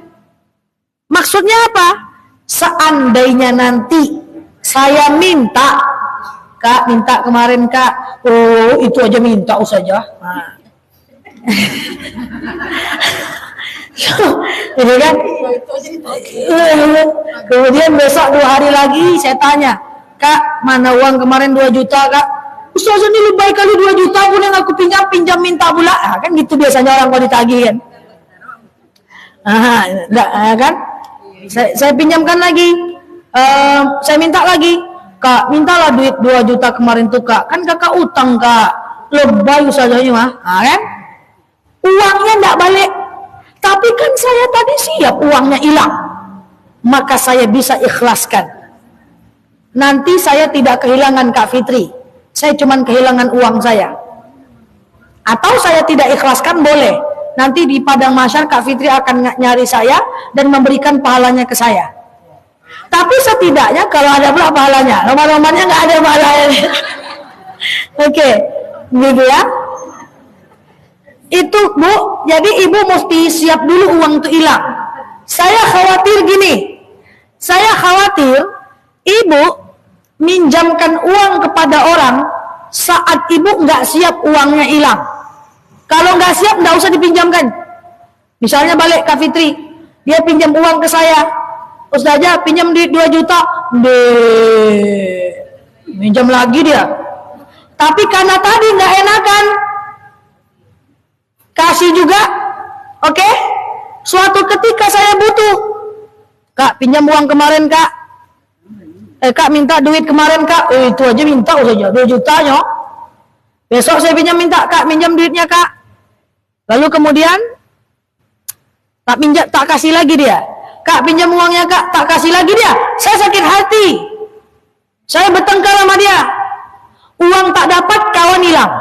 Maksudnya apa? Seandainya nanti saya minta, Kak, minta kemarin Kak, oh itu aja minta saja. Nah. Ini kan, kemudian besok 2 hari lagi saya tanya, Kak, mana uang kemarin 2 juta Kak? Ustaz ini lebih kali 2 juta pun yang aku pinjam minta pula. Nah, kan gitu biasanya orang kalau ditagih kan. Kan? Saya pinjamkan lagi, saya minta lagi, Kak, mintalah duit 2 juta kemarin tuh Kak, kan kakak utang Kak, lebay usahanya mah, kan? Uangnya enggak balik, tapi kan saya tadi siap uangnya hilang, maka saya bisa ikhlaskan. Nanti saya tidak kehilangan Kak Fitri, saya cuman kehilangan uang saya. Atau saya tidak ikhlaskan boleh, nanti di padang mahsyar Kak Fitri akan nyari saya dan memberikan pahalanya ke saya. Tapi setidaknya kalau ada pula pahalanya, roman-romannya nggak ada pahalanya. Oke, gitu ya. Itu Bu, jadi ibu mesti siap dulu uang itu hilang. Saya khawatir gini, saya khawatir ibu minjamkan uang kepada orang saat ibu nggak siap uangnya hilang. Kalau nggak siap nggak usah dipinjamkan. Misalnya balik Kak Fitri, dia pinjam uang ke saya, Ustazah pinjam di 2 juta, minjam lagi dia. Tapi karena tadi nggak enakan, kasih juga, oke? Suatu ketika saya butuh, Kak pinjam uang kemarin Kak, Kak minta duit kemarin Kak, itu aja minta saja 2 jutanya. Besok saya minta Kak minjam duitnya Kak. Lalu kemudian tak kasih lagi dia. Kak pinjam uangnya Kak, tak kasih lagi dia. Saya sakit hati. Saya bertengkar sama dia. Uang tak dapat, kawan hilang.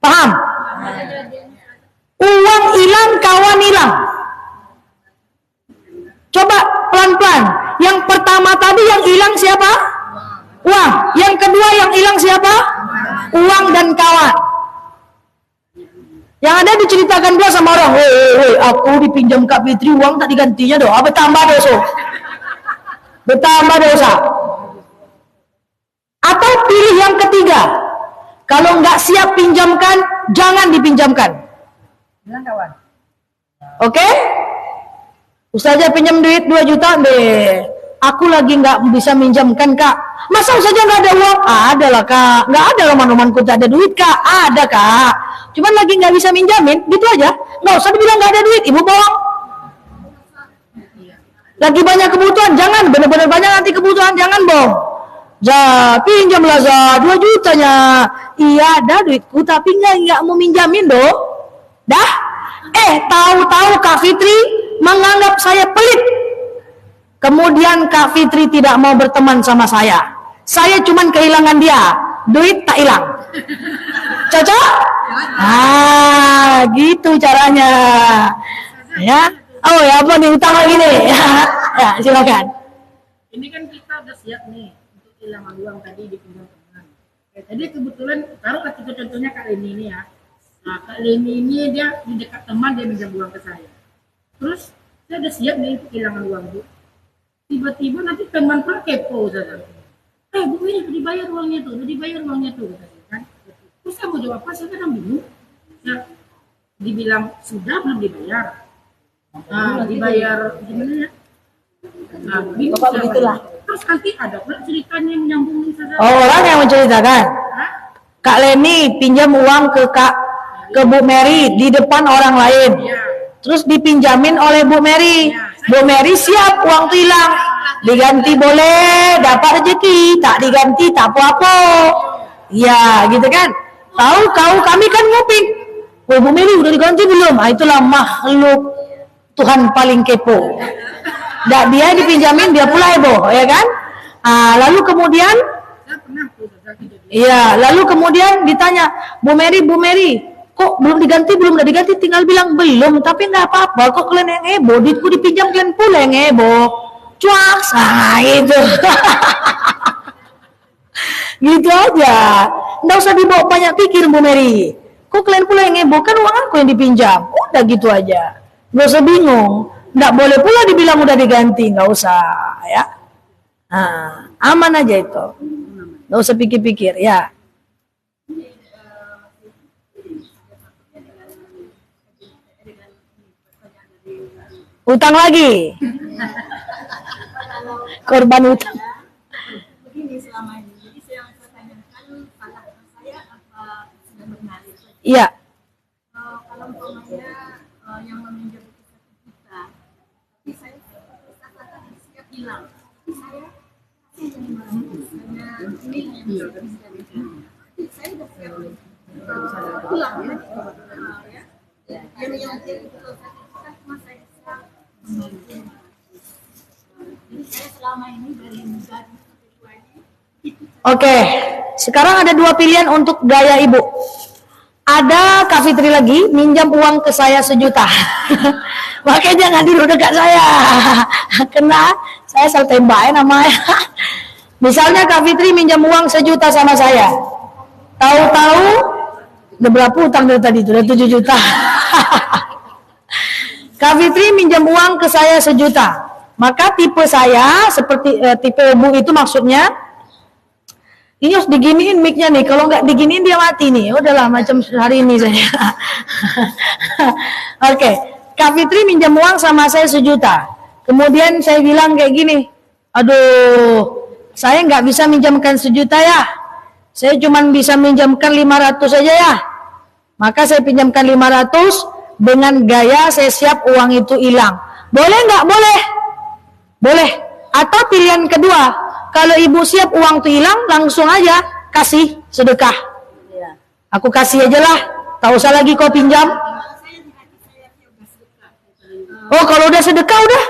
Paham? Uang hilang, kawan hilang. Coba pelan-pelan. Yang pertama tadi yang hilang siapa? Uang. Yang kedua yang hilang siapa? Uang dan kawan. Yang ada diceritakan dia sama orang, woi, aku dipinjam Kak Fitri uang tak digantinya doh, bertambah dosa. Bertambah dosa. Atau pilih yang ketiga, kalau nggak siap pinjamkan, jangan dipinjamkan. Oke? Ustazah pinjam duit 2 juta deh. Aku lagi nggak bisa minjamkan Kak. Masa Ustazah nggak ada uang? Ada lah Kak. Nggak ada roman-romanku tak ada duit Kak. Ada Kak. Cuman lagi nggak bisa minjamin, gitu aja. Nggak usah dibilang nggak ada duit, ibu bohong. Lagi banyak kebutuhan, jangan benar-benar banyak nanti kebutuhan, jangan bohong. Pinjamlah 2 jutanya. Iya ada duitku, tapi nggak mau minjamin doh. Dah. Tahu-tahu Kak Fitri menganggap saya pelit. Kemudian Kak Fitri tidak mau berteman sama saya. saya cuman kehilangan dia, duit tak hilang. Cocok? Gitu caranya. Ya. Oh ya, apa nih utang lagi nih? Ya, silakan. Ini kan kita udah siap nih untuk kehilangan uang tadi di pinjam teman. Tadi kebetulan taruh kita contohnya Kak Leni ini ya. Nah, Kak Leni ini dia di dekat teman dia minjam uang ke saya. Terus saya udah siap nih untuk kehilangan uang Bu. Tiba-tiba nanti teman pun kepo saja. Bu ini udah dibayar uangnya tuh, kan? Terus saya mau jawab apa? Saya kan bingung. Ya, dibilang sudah belum dibayar. Dibayar gimana ya? Bingung begitulah. Terus nanti ada pula ceritanya yang menyambung saja. Orang yang menceritakan. Kak Leni pinjam uang ke Bu Mary di depan orang lain. Ya. Terus dipinjamin oleh Bu Mary. Bu Mary siap uang itu hilang. Diganti boleh, dapat rezeki. Tak diganti tak apa-apa. Ya, gitu kan. Tahu kami kan nguping. Oh, Bu Mary udah diganti belum? Itulah makhluk Tuhan paling kepo. Dia dipinjamin, dia pula heboh, ya kan? Lalu kemudian, lalu kemudian ditanya, Bu Mary, kok belum diganti, tinggal bilang belum, tapi nggak apa-apa, kok kalian yang heboh, duitku dipinjam kalian pula yang heboh, cuas, itu, gitu aja, nggak usah dibawa banyak pikir Bu Mary, kok kalian pula yang heboh, kan uang aku yang dipinjam, udah gitu aja, nggak usah bingung. Nggak boleh pula dibilang udah diganti, nggak usah ya. Aman aja itu, nggak usah pikir-pikir ya. Utang lagi, korban utang. Begini selama ini, jadi saya pertanyakan salah saya apa sudah benar? Iya. Kalau umpamanya yang meminjam tapi saya siap hilang. Saya ini yang saya udah siap hilang ya. Yang cuma saya siap. Jadi saya selama ini dari negara Oke, sekarang ada dua pilihan untuk gaya ibu. Ada Kak Fitri lagi minjam uang ke saya 1 juta. Makanya jangan dulu dekat saya. Kena saya asal tembakin namanya. Misalnya Kak Fitri minjam uang 1 juta sama saya. Tahu-tahu udah berapa utang dari tadi? Udah 7 juta. Kak Fitri minjam uang ke saya 1 juta. Maka tipe saya seperti tipe ibu itu maksudnya ini harus diginiin mic-nya nih, kalau nggak diginiin dia mati nih. Udahlah macam hari ini saya. Oke, Kak Fitri minjam uang sama saya 1 juta. Kemudian saya bilang kayak gini, aduh, saya nggak bisa minjamkan 1 juta ya. Saya cuma bisa minjamkan 500 saja ya. Maka saya pinjamkan 500 dengan gaya saya siap uang itu hilang. Boleh nggak? Boleh. Boleh. Atau pilihan kedua, kalau ibu siap uang itu hilang, langsung aja kasih sedekah. Aku kasih aja lah, tak usah lagi kau pinjam. Oh, kalau udah sedekah udah,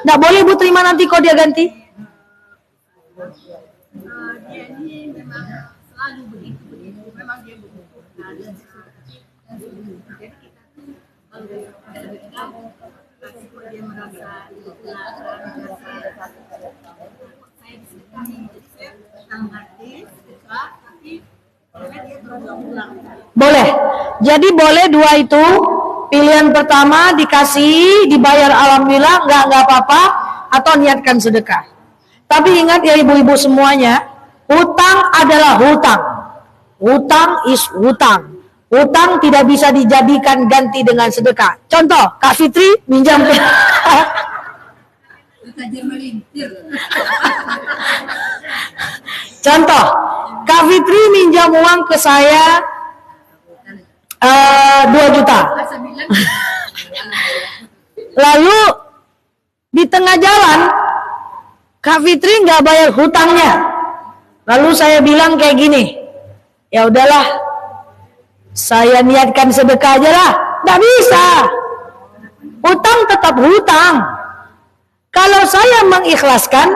nggak boleh bu terima nanti kau dia ganti. dia ini memang selalu begitu, memang dia begitu. Jadi kita kalau dia merasa saya disedekahi, jadi saya senang hati sedekah, tapi dia berulang-ulang. Boleh. Jadi boleh dua itu. Pilihan pertama dikasih, dibayar alhamdulillah, nggak apa-apa, atau niatkan sedekah. Tapi ingat ya ibu-ibu semuanya, hutang adalah hutang. Hutang is hutang. Hutang tidak bisa dijadikan ganti dengan sedekah. Contoh, Kak Fitri minjam Contoh, Kak Fitri minjam uang ke saya 2 juta. Lalu di tengah jalan Kak Fitri nggak bayar hutangnya. Lalu saya bilang kayak gini, ya udahlah, saya niatkan sedekah aja lah. Nggak bisa. Hutang tetap hutang. Kalau saya mengikhlaskan,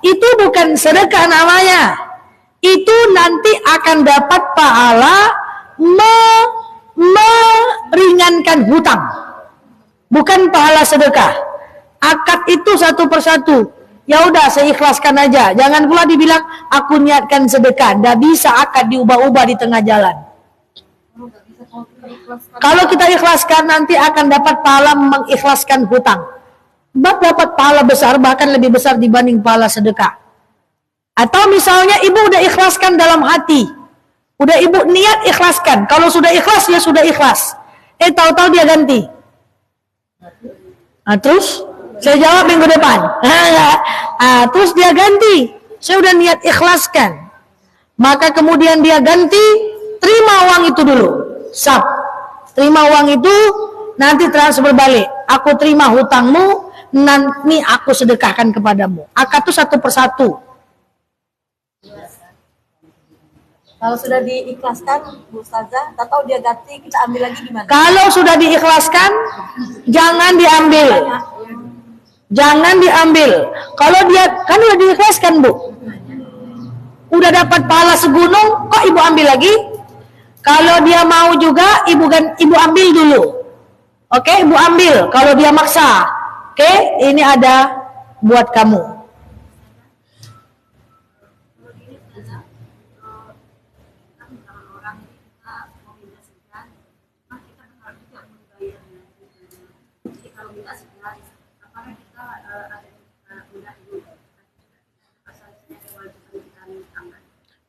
itu bukan sedekah namanya. itu nanti akan dapat pahala meringankan hutang, bukan pahala sedekah. Akad itu satu persatu. Ya udah, saya ikhlaskan aja. Jangan pula dibilang aku niatkan sedekah. Nggak bisa akad diubah-ubah di tengah jalan. Kalau kita ikhlaskan nanti akan dapat pahala mengikhlaskan hutang. Dapat pahala besar, bahkan lebih besar dibanding pahala sedekah. Atau misalnya ibu udah ikhlaskan dalam hati, udah ibu niat ikhlaskan. Kalau sudah ikhlas ya sudah ikhlas. Tahu-tahu dia ganti. Nah, terus saya jawab minggu depan. Terus dia ganti. Saya udah niat ikhlaskan. Maka kemudian dia ganti, terima uang itu dulu. Sap. Terima uang itu, nanti transfer balik. Aku terima hutangmu, nanti aku sedekahkan kepadamu. Akad itu satu persatu. Kalau sudah diikhlaskan, Bu Ustazah, atau dia ganti, kita ambil lagi gimana? Kalau sudah diikhlaskan, jangan diambil. Jangan diambil. Kalau dia, kan udah diikhlaskan, Bu. Udah dapat pahala segunung, kok ibu ambil lagi? Kalau dia mau juga, ibu ambil dulu. Oke, ibu ambil. Kalau dia maksa, oke, ini ada buat kamu.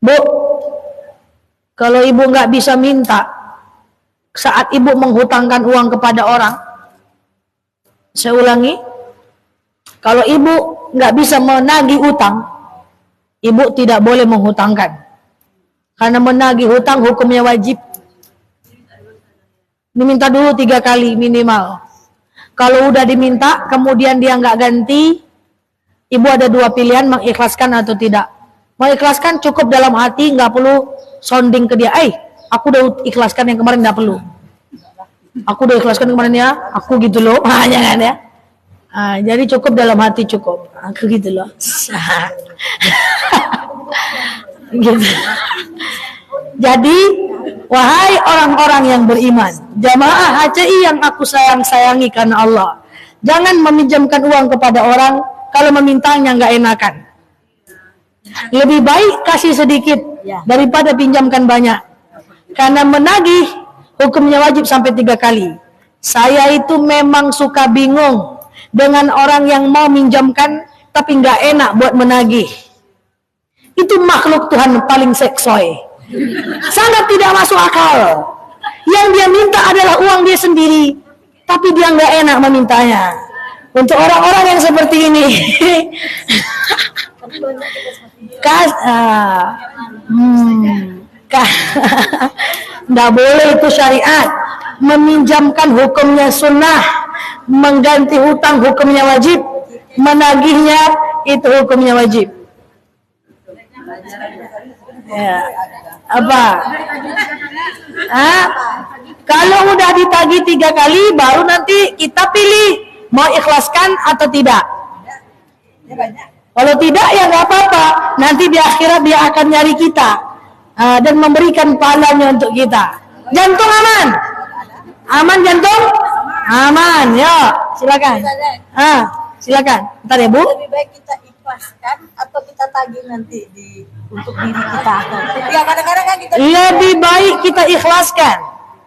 Bu, kalau ibu nggak bisa minta saat ibu menghutangkan uang kepada orang, saya ulangi, kalau ibu nggak bisa menagih utang, ibu tidak boleh menghutangkan, karena menagih hutang hukumnya wajib. Diminta dulu 3 kali minimal. Kalau udah diminta, kemudian dia nggak ganti, ibu ada 2 pilihan, mengikhlaskan atau tidak. Mengikhlaskan cukup dalam hati, nggak perlu sounding ke dia. Aku udah ikhlaskan yang kemarin, nggak perlu. Aku udah ikhlaskan kemarin ya, aku gitu loh. Jangan ya. Jadi cukup dalam hati, cukup. Aku gitu loh. Gitu. Jadi, wahai orang-orang yang beriman, jamaah HCI yang aku sayangi karena Allah, jangan meminjamkan uang kepada orang kalau memintanya nggak enakan. Lebih baik kasih sedikit daripada pinjamkan banyak. Karena menagih hukumnya wajib sampai 3 kali. Saya itu memang suka bingung dengan orang yang mau minjamkan tapi nggak enak buat menagih. Itu makhluk Tuhan paling seksoy. Sangat tidak masuk akal. Yang dia minta adalah uang dia sendiri, tapi dia nggak enak memintanya. Untuk orang-orang yang seperti ini, nggak boleh, itu syariat. Meminjamkan hukumnya sunnah, mengganti hutang hukumnya wajib, menagihnya itu hukumnya wajib. Ya. Apa? Kalau udah ditagih 3 kali, baru nanti kita pilih mau ikhlaskan atau tidak. Kalau tidak ya nggak apa-apa. Nanti di akhirat dia akan nyari kita dan memberikan pahalanya untuk kita. Jantung aman? Aman jantung? Aman. Ya, silakan. Silakan. Bentar ya Bu. Lebih baik kita ikhlaskan atau kita tagih nanti untuk diri kita. Ya kadang-kadang kan kita lebih baik kita ikhlaskan.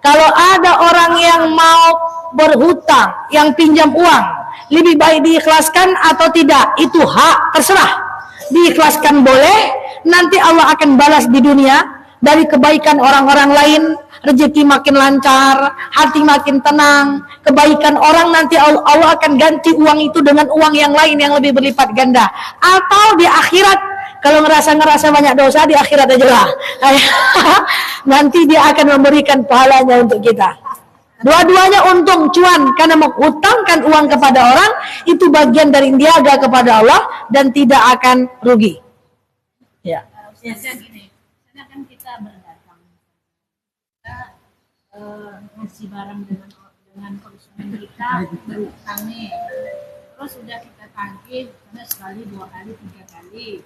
Kalau ada orang yang mau berhutang, yang pinjam uang, lebih baik diikhlaskan atau tidak, itu hak, terserah. Diikhlaskan boleh, nanti Allah akan balas di dunia dari kebaikan orang-orang lain, rezeki makin lancar, hati makin tenang, kebaikan orang nanti Allah akan ganti uang itu dengan uang yang lain yang lebih berlipat ganda. Atau di akhirat, kalau ngerasa banyak dosa, di akhirat aja lah. Nanti dia akan memberikan pahalanya untuk kita. Dua-duanya untung, cuan, karena menghutangkan uang kepada orang itu bagian dari niaga kepada Allah dan tidak akan rugi. Ya. Biasanya gini, karena kan kita berdagang, kita ngasih barang dengan konsumen kita berutang nih, terus sudah kita tagih, karena sekali, 2 kali, 3 kali.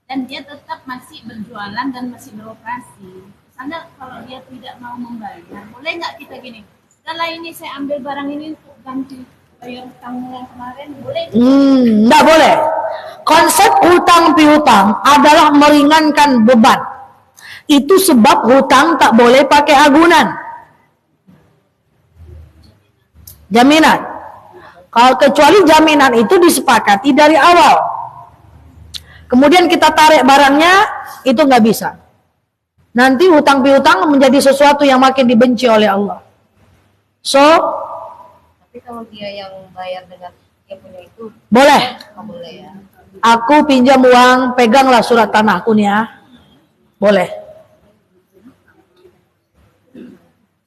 dan dia tetap masih berjualan dan masih beroperasi. Misalnya kalau dia tidak mau membayar, boleh nggak kita gini? Setelah ini saya ambil barang ini untuk ganti bayar utang yang kemarin, boleh? Nggak boleh. Konsep hutang piutang adalah meringankan beban. Itu sebab hutang tak boleh pakai agunan. Jaminan. Kalau kecuali jaminan itu disepakati dari awal. Kemudian kita tarik barangnya, itu nggak bisa. Nanti hutang piutang menjadi sesuatu yang makin dibenci oleh Allah. So, Tapi kalau dia yang bayar dengan dia punya itu boleh. nggak boleh ya. Aku pinjam uang, peganglah surat tanahku nih ya. Boleh.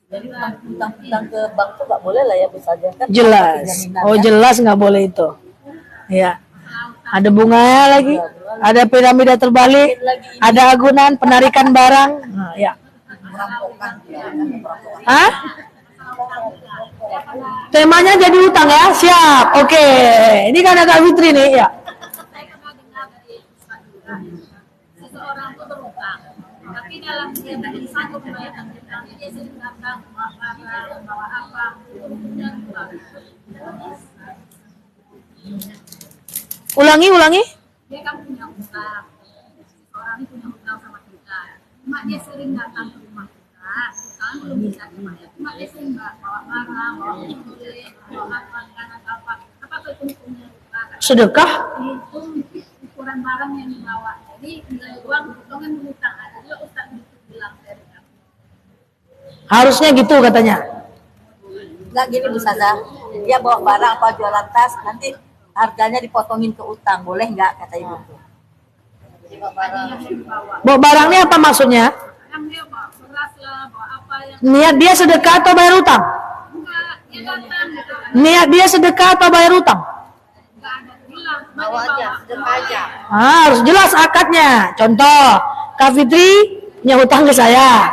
Jadi utang ke bank tuh nggak boleh lah ya, bisa aja kan. Jelas. Jaminan, Oh kan? jelas nggak boleh itu. Ya. Ada bunganya lagi. Ada piramida terbalik. Ada agunan, penarikan barang. Nah, ya. Perampokan, ya, kan, perampokan. Hah? Temanya jadi utang ya? Siap. Oke. Ini kan Kak Fitri nih ya. Saya pernah dengar dari Ustaz juga, seseorang itu berutang, tapi dalam dia tidak sanggup membayar utangnya, dia sering datang bawa barang, bawa apa, dan Ulangi. dia kan punya utang, seseorang ini punya utang sama kita, cuma dia sering datang ke rumah kita, utang belum bisa dibayar, cuma dia sering bawa barang, bawa kulit, bawa makanan apa keuntungannya utang. Sedekah? Itu ukuran barang yang dibawa. Jadi nilai uang potongan hutang. Ada juga Ustaz itu bilang dari kami. Harusnya gitu katanya. Nggak gini Bu Saza, dia bawa barang apa jualan tas, nanti harganya dipotongin ke utang, boleh nggak kata ibu tuh? Ada yang dibawa. Bawa barangnya apa maksudnya? Yang dia bawa beras lah, bawa apa yang Niat dia sedekah atau bayar utang? enggak, dia datang gitu. Niat dia sedekah atau bayar utang? Enggak ada bilang, cuma Bawa aja, dibawa. sedekah aja. Harus jelas akadnya. Contoh, Kak Fitri punya hutang ke saya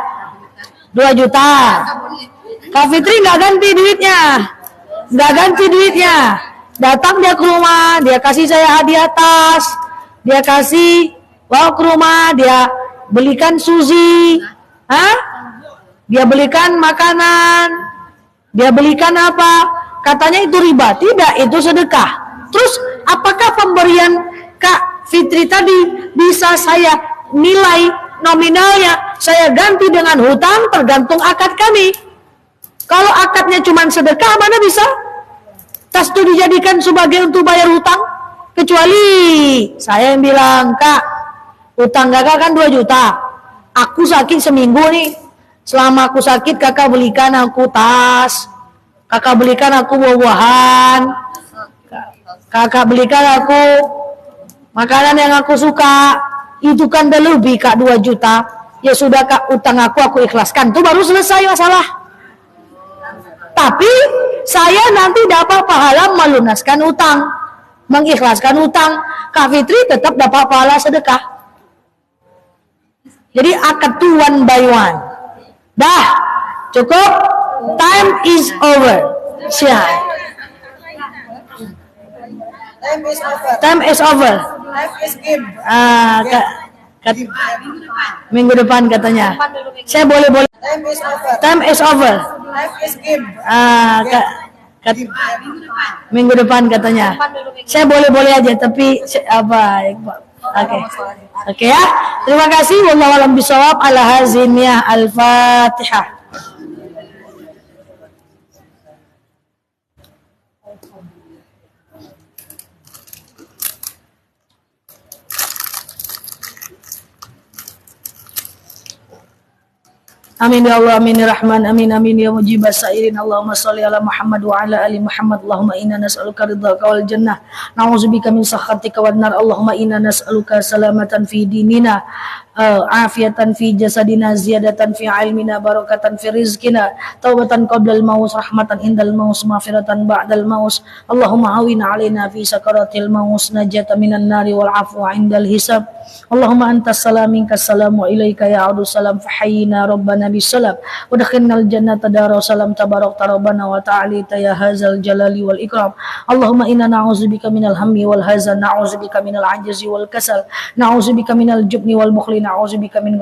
2 juta. Kak Fitri nggak ganti duitnya. Datang dia ke rumah, dia kasih saya hadiah tas, dia kasih bawa ke rumah, dia belikan sushi, dia belikan makanan, dia belikan apa? Katanya itu riba, tidak, itu sedekah. Terus apakah pemberian Kak Fitri tadi bisa saya nilai nominalnya, saya ganti dengan hutang, tergantung akad kami. Kalau akadnya cuma sedekah, mana bisa tas itu dijadikan sebagai untuk bayar hutang? Kecuali saya yang bilang, Kak, hutang kakak kan 2 juta. Aku sakit seminggu nih. Selama aku sakit, kakak belikan aku tas, kakak belikan aku buah-buahan, kakak belikan aku makanan yang aku suka. Itu kan udah lebih, Kak, 2 juta. Ya sudah, Kak, utang aku ikhlaskan. Itu baru selesai masalah. Tapi saya nanti dapat pahala melunaskan utang, mengikhlaskan utang. Kak Fitri tetap dapat pahala sedekah. Jadi akad tuh one by one. Dah, cukup. Time is over. Siap. Time is over. Minggu depan katanya. Saya boleh. Time is over. Minggu depan katanya. Saya boleh aja, tapi Oke ya. Terima kasih. Wallahu a'lam bishawab. Ala haziniyah al-Fatihah. Amin ya Allah, amin ya Rahman, amin amin ya mujibas sa'irin. Allahumma sholli ala Muhammad wa ala ali Muhammad. Allahumma inna nas'aluka ridhaka wal jannah, na'udzubika min sakhatika wan nar. Allahumma inna nas'aluka salamatan fi dinina afiatan fi jasadina, ziyadatan fi ilmina, barakatan fi rizkina, taubatan qablal maut, rahmatan indal maut, maghfiratan ba'dal maut. Allahumma awin alaina fi sakaratil maut, najatan minan nari wal afwa indal hisab. Allahumma antas salam minkas salam wa ilaika ya'udu salam, fahayyina rabbana bisalam wa dakhalnal jannata dara salam, tabarakta rabbana wa ta'alita ya hadzal jalali wal ikram. Allahumma inna na'udzubika minal hammi wal hazan, na'udzubika minal ajzi wal kasal, na'udzubika minal jubni wal bukhli, na'udzubika min